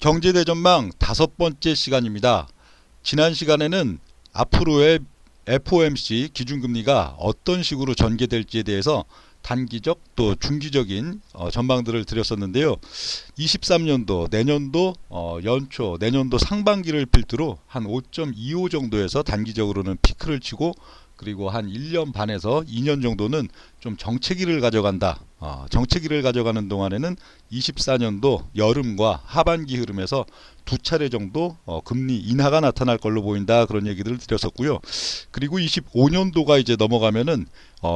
경제대전망 5번째 시간입니다. 지난 시간에는 앞으로의 FOMC 기준금리가 어떤 식으로 전개될지에 대해서 단기적 또 중기적인 전망들을 드렸었는데요. 23년도 내년도 연초 내년도 상반기를 필두로 한 5.25 정도에서 단기적으로는 피크를 치고, 그리고 한 1년 반에서 2년 정도는 좀 정체기를 가져간다. 정체기를 가져가는 동안에는 24년도 여름과 하반기 흐름에서 두 차례 정도 금리 인하가 나타날 걸로 보인다, 그런 얘기들을 드렸었고요. 그리고 25년도가 이제 넘어가면은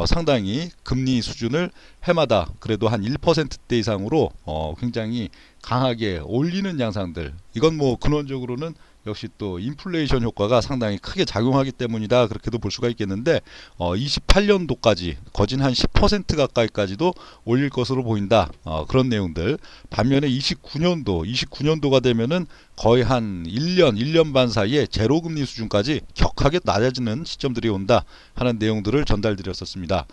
상당히 금리 수준을 해마다 그래도 한 1%대 이상으로 굉장히 강하게 올리는 양상들, 이건 뭐 근원적으로는 역시 또 인플레이션 효과가 상당히 크게 작용하기 때문이다, 그렇게도 볼 수가 있겠는데 28년도까지 거진 한 10% 가까이까지도 올릴 것으로 보인다, 그런 내용들. 반면에 29년도가 되면은 거의 한 1년 반 사이에 제로금리 수준까지 격하게 낮아지는 시점들이 온다 하는 내용들을 전달드렸었습니다.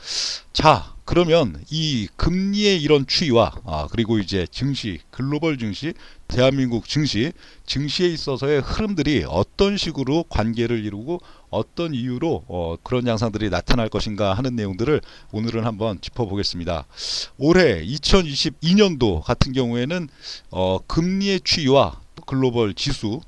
자, 그러면 이 금리의 이런 추이와 그리고 이제 증시, 글로벌 증시, 대한민국 증시에 있어서의 흐름들이 어떤 식으로 관계를 이루고 어떤 이유로 그런 양상들이 나타날 것인가 하는 내용들을 오늘은 한번 짚어보겠습니다. 올해 2022년도 같은 경우에는 금리의 추이와 글로벌 지수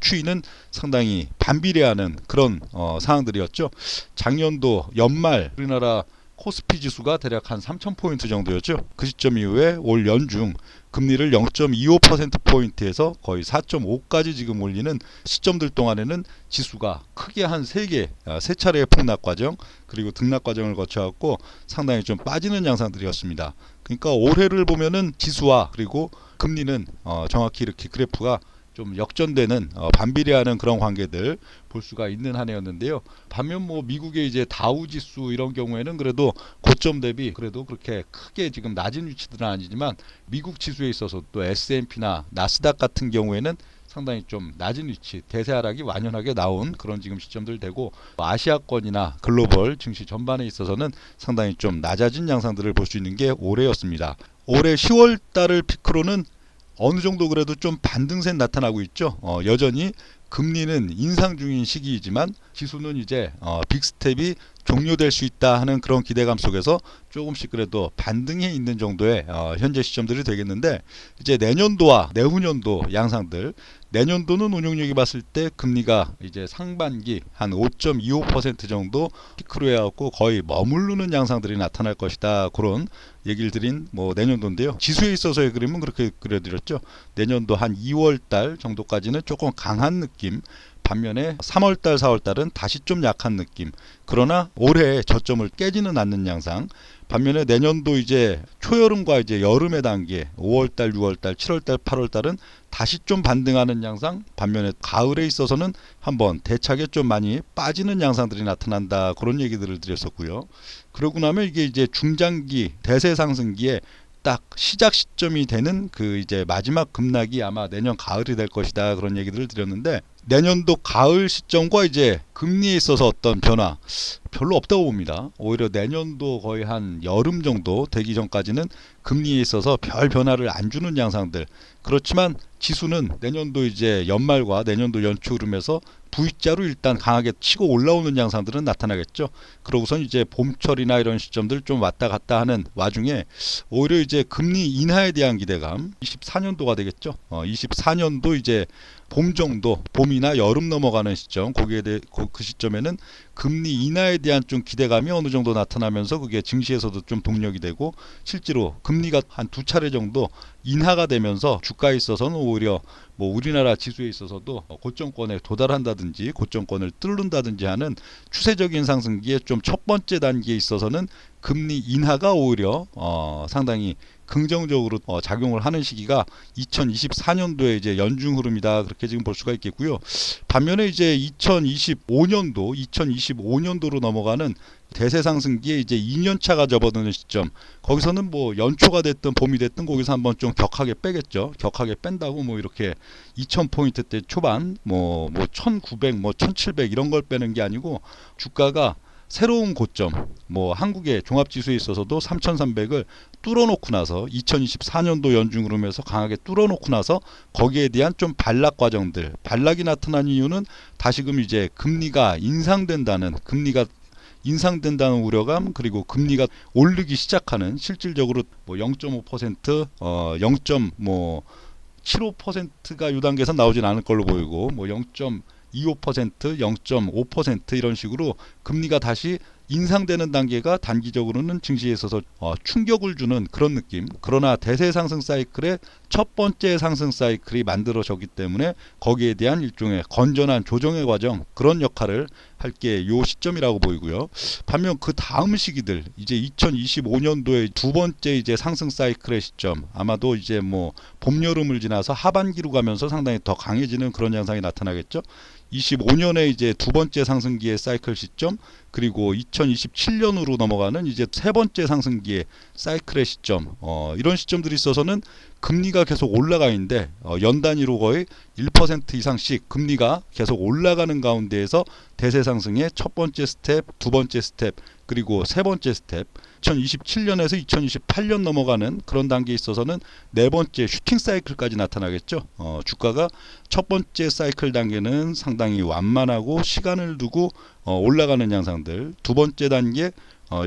추이는 상당히 반비례하는 그런 상황들이었죠. 작년도 연말 우리나라 코스피 지수가 대략 한 3,000포인트 정도였죠. 그 시점 이후에 올 연중 금리를 0.25%포인트에서 거의 4.5까지 지금 올리는 시점들 동안에는 지수가 크게 한 3차례의 폭락 과정, 그리고 등락 과정을 거쳐왔고 상당히 좀 빠지는 양상들이었습니다. 그러니까 올해를 보면은 지수와 그리고 금리는 정확히 이렇게 그래프가 좀 역전되는 반비례하는 그런 관계들 볼 수가 있는 한 해였는데요. 반면 뭐 미국의 이제 다우 지수 이런 경우에는 그래도 고점 대비 그래도 그렇게 크게 지금 낮은 위치들은 아니지만, 미국 지수에 있어서 또 S&P나 나스닥 같은 경우에는 상당히 좀 낮은 위치, 대세 하락이 완연하게 나온 그런 지금 시점들 되고, 아시아권이나 글로벌 증시 전반에 있어서는 상당히 좀 낮아진 양상들을 볼 수 있는 게 올해였습니다. 올해 10월 달을 피크로는 어느 정도 그래도 좀 반등세 나타나고 있죠. 여전히 금리는 인상 중인 시기이지만 지수는 이제 빅스텝이 종료될 수 있다 하는 그런 기대감 속에서 조금씩 그래도 반등해 있는 정도의 현재 시점들이 되겠는데, 이제 내년도와 내후년도 양상들, 내년도는 운용력이 봤을 때 금리가 이제 상반기 한 5.25% 정도 피크로 해갖고 거의 머무르는 양상들이 나타날 것이다, 그런 얘기를 드린 뭐 내년도인데요. 지수에 있어서의 그림은 그렇게 그려드렸죠. 내년도 한 2월달 정도까지는 조금 강한 느낌, 반면에 3월달 4월달은 다시 좀 약한 느낌, 그러나 올해 저점을 깨지는 않는 양상. 반면에 내년도 이제 초여름과 이제 여름의 단계 5월달 6월달 7월달 8월달은 다시 좀 반등하는 양상, 반면에 가을에 있어서는 한번 대차게 좀 많이 빠지는 양상들이 나타난다, 그런 얘기들을 드렸었고요. 그러고 나면 이게 이제 중장기 대세 상승기에 딱 시작 시점이 되는 그 이제 마지막 급락이 아마 내년 가을이 될 것이다, 그런 얘기들을 드렸는데, 내년도 가을 시점과 이제 금리에 있어서 어떤 변화 별로 없다고 봅니다. 오히려 내년도 거의 한 여름 정도 되기 전까지는 금리에 있어서 별 변화를 안 주는 양상들. 그렇지만 지수는 내년도 이제 연말과 내년도 연초 흐름에서 V자로 일단 강하게 치고 올라오는 양상들은 나타나겠죠. 그러고선 이제 봄철이나 이런 시점들 좀 왔다 갔다 하는 와중에 오히려 이제 금리 인하에 대한 기대감, 24년도가 되겠죠. 24년도 이제 봄 정도, 봄이나 여름 넘어가는 시점, 그 시점에는 금리 인하에 대한 좀 기대감이 어느 정도 나타나면서 그게 증시에서도 좀 동력이 되고, 실제로 금리가 한 두 차례 정도 인하가 되면서 주가에 있어서는 오히려 뭐 우리나라 지수에 있어서도 고점권에 도달한다든지 고점권을 뚫는다든지 하는 추세적인 상승기의 좀 첫 번째 단계에 있어서는 금리 인하가 오히려 상당히 긍정적으로 작용을 하는 시기가 2024년도에 이제 연중 흐름이다, 그렇게 지금 볼 수가 있겠고요. 반면에 이제 2025년도로 넘어가는 대세 상승기에 이제 2년차가 접어드는 시점, 거기서는 뭐 연초가 됐든 봄이 됐든 거기서 한번 좀 격하게 빼겠죠. 격하게 뺀다고 뭐 이렇게 2000포인트대 초반 뭐 1900 뭐 1700 이런 걸 빼는 게 아니고, 주가가 새로운 고점, 뭐 한국의 종합지수에 있어서도 3,300을 뚫어놓고 나서 2024년도 연중 흐름에서 강하게 뚫어놓고 나서 거기에 대한 좀 반락 과정들, 반락이 나타난 이유는 다시금 이제 금리가 인상된다는 우려감, 그리고 금리가 오르기 시작하는, 실질적으로 뭐 0.5%, 0.75%가 요 단계에서 나오진 않을 걸로 보이고, 뭐 0.25%, 0.5% 이런 식으로 금리가 다시 인상되는 단계가 단기적으로는 증시에 있어서 충격을 주는 그런 느낌. 그러나 대세 상승 사이클의 첫 번째 상승 사이클이 만들어졌기 때문에 거기에 대한 일종의 건전한 조정의 과정, 그런 역할을 할 게 요 시점이라고 보이고요. 반면 그 다음 시기들, 이제 2025년도의 두 번째 이제 상승 사이클의 시점, 아마도 이제 뭐 봄 여름을 지나서 하반기로 가면서 상당히 더 강해지는 그런 양상이 나타나겠죠. 25년에 이제 두 번째 상승기의 사이클 시점, 그리고 2027년으로 넘어가는 이제 세 번째 상승기의 사이클의 시점, 이런 시점들이 있어서는 금리가 계속 올라가 있는데 연 단위로 거의 1% 이상씩 금리가 계속 올라가는 가운데에서 대세 상승의 첫 번째 스텝, 두 번째 스텝, 그리고 세 번째 스텝, 2027년에서 2028년 넘어가는 그런 단계에 있어서는 네 번째 슈팅 사이클까지 나타나겠죠. 주가가 첫 번째 사이클 단계는 상당히 완만하고 시간을 두고 올라가는 양상들, 두 번째 단계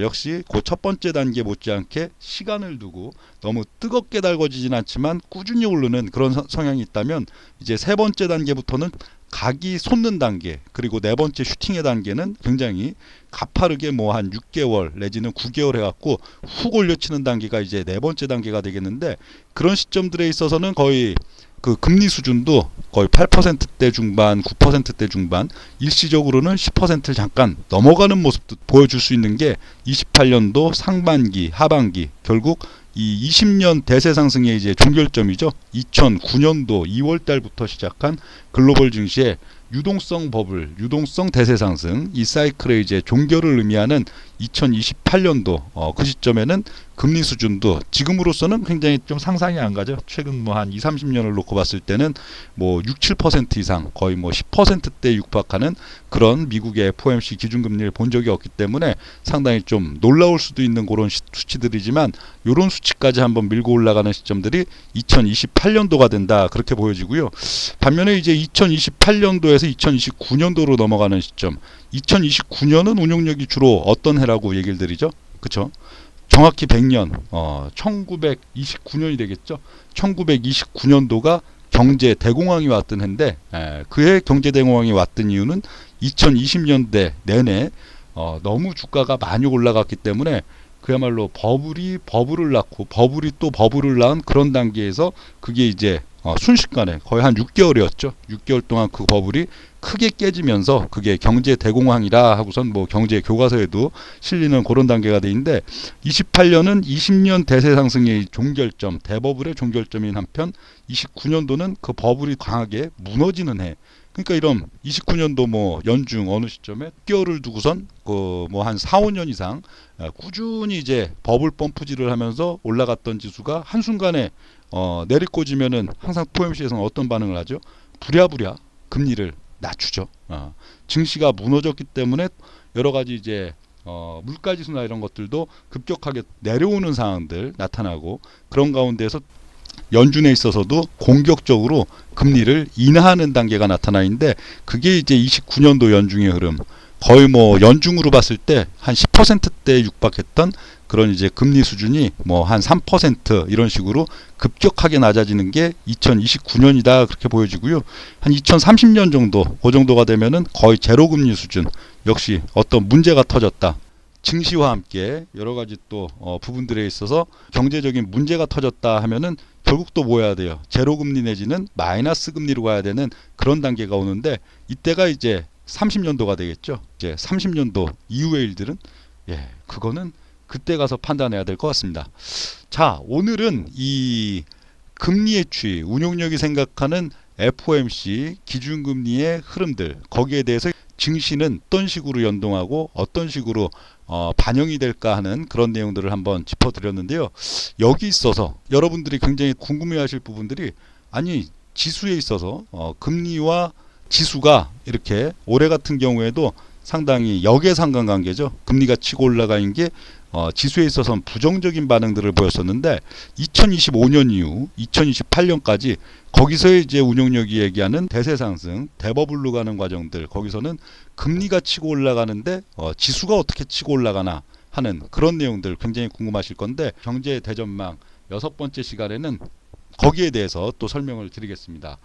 역시 그 첫 번째 단계 못지않게 시간을 두고 너무 뜨겁게 달궈지진 않지만 꾸준히 오르는 그런 성향이 있다면, 이제 세 번째 단계부터는 각이 솟는 단계, 그리고 네 번째 슈팅의 단계는 굉장히 가파르게 뭐 한 6개월 내지는 9개월 해갖고 훅 올려치는 단계가 이제 네 번째 단계가 되겠는데, 그런 시점들에 있어서는 거의 그 금리 수준도 거의 8%대 중반, 9%대 중반, 일시적으로는 10%를 잠깐 넘어가는 모습도 보여줄 수 있는 게 28년도 상반기, 하반기, 결국 이 20년 대세 상승의 이제 종결점이죠. 2009년도 2월 달부터 시작한 글로벌 증시의 유동성 버블, 유동성 대세 상승, 이 사이클의 이제 종결을 의미하는 2028년도 그 시점에는 금리 수준도 지금으로서는 굉장히 좀 상상이 안 가죠. 최근 뭐 한 2, 30년을 놓고 봤을 때는 뭐 6, 7% 이상, 거의 뭐 10%대 육박하는 그런 미국의 FOMC 기준금리를 본 적이 없기 때문에 상당히 좀 놀라울 수도 있는 그런 수치들이지만, 이런 수치까지 한번 밀고 올라가는 시점들이 2028년도가 된다, 그렇게 보여지고요. 반면에 이제 2028년도에서 2029년도로 넘어가는 시점, 2029년은 운용력이 주로 어떤 해라고 얘기를 드리죠? 그쵸? 정확히 100년, 1929년이 되겠죠. 1929년도가 경제 대공황이 왔던 해인데, 그해 경제 대공황이 왔던 이유는 2020년대 내내 너무 주가가 많이 올라갔기 때문에 그야말로 버블을 낳고 버블이 또 버블을 낳은 그런 단계에서, 그게 이제 순식간에 거의 한 6개월이었죠. 6개월 동안 그 버블이 크게 깨지면서 그게 경제 대공황이라 하고선 뭐 경제 교과서에도 실리는 그런 단계가 돼 있는데, 28년은 20년 대세 상승의 종결점, 대버블의 종결점인 한편 29년도는 그 버블이 강하게 무너지는 해. 그러니까 이런 29년도 뭐 연중 어느 시점에 6개월을 두고선 그 뭐 한 4, 5년 이상 꾸준히 이제 버블 펌프질을 하면서 올라갔던 지수가 한순간에 내리꽂으면은 항상 FOMC에서는 어떤 반응을 하죠? 부랴부랴 금리를 낮추죠. 증시가 무너졌기 때문에 여러 가지 이제 물가지수나 이런 것들도 급격하게 내려오는 상황들 나타나고, 그런 가운데에서 연준에 있어서도 공격적으로 금리를 인하하는 단계가 나타나 있는데, 그게 이제 29년도 연중의 흐름, 거의 뭐 연중으로 봤을 때 한 10%대 육박했던 그런 이제 금리 수준이 뭐 한 3% 이런 식으로 급격하게 낮아지는 게 2029년이다, 그렇게 보여지고요. 한 2030년 정도, 그 정도가 되면은 거의 제로 금리 수준, 역시 어떤 문제가 터졌다. 증시와 함께 여러 가지 또 부분들에 있어서 경제적인 문제가 터졌다 하면은 결국 또 뭐 해야 돼요? 제로 금리 내지는 마이너스 금리로 가야 되는 그런 단계가 오는데, 이때가 이제 30년도가 되겠죠. 이제 30년도 이후의 일들은 그거는 그때 가서 판단해야 될 것 같습니다. 자, 오늘은 이 금리의 추이, 운용력이 생각하는 FOMC 기준금리의 흐름들, 거기에 대해서 증시는 어떤 식으로 연동하고 어떤 식으로 반영이 될까 하는 그런 내용들을 한번 짚어드렸는데요. 여기 있어서 여러분들이 굉장히 궁금해하실 부분들이, 아니 지수에 있어서 금리와 지수가 이렇게 올해 같은 경우에도 상당히 역의 상관관계죠. 금리가 치고 올라가는 게 지수에 있어서는 부정적인 반응들을 보였었는데 2025년 이후 2028년까지 거기서 이제 운용력이 얘기하는 대세 상승, 대버블로 가는 과정들, 거기서는 금리가 치고 올라가는데 지수가 어떻게 치고 올라가나 하는 그런 내용들 굉장히 궁금하실 건데, 경제 대전망 6번째 시간에는 거기에 대해서 또 설명을 드리겠습니다.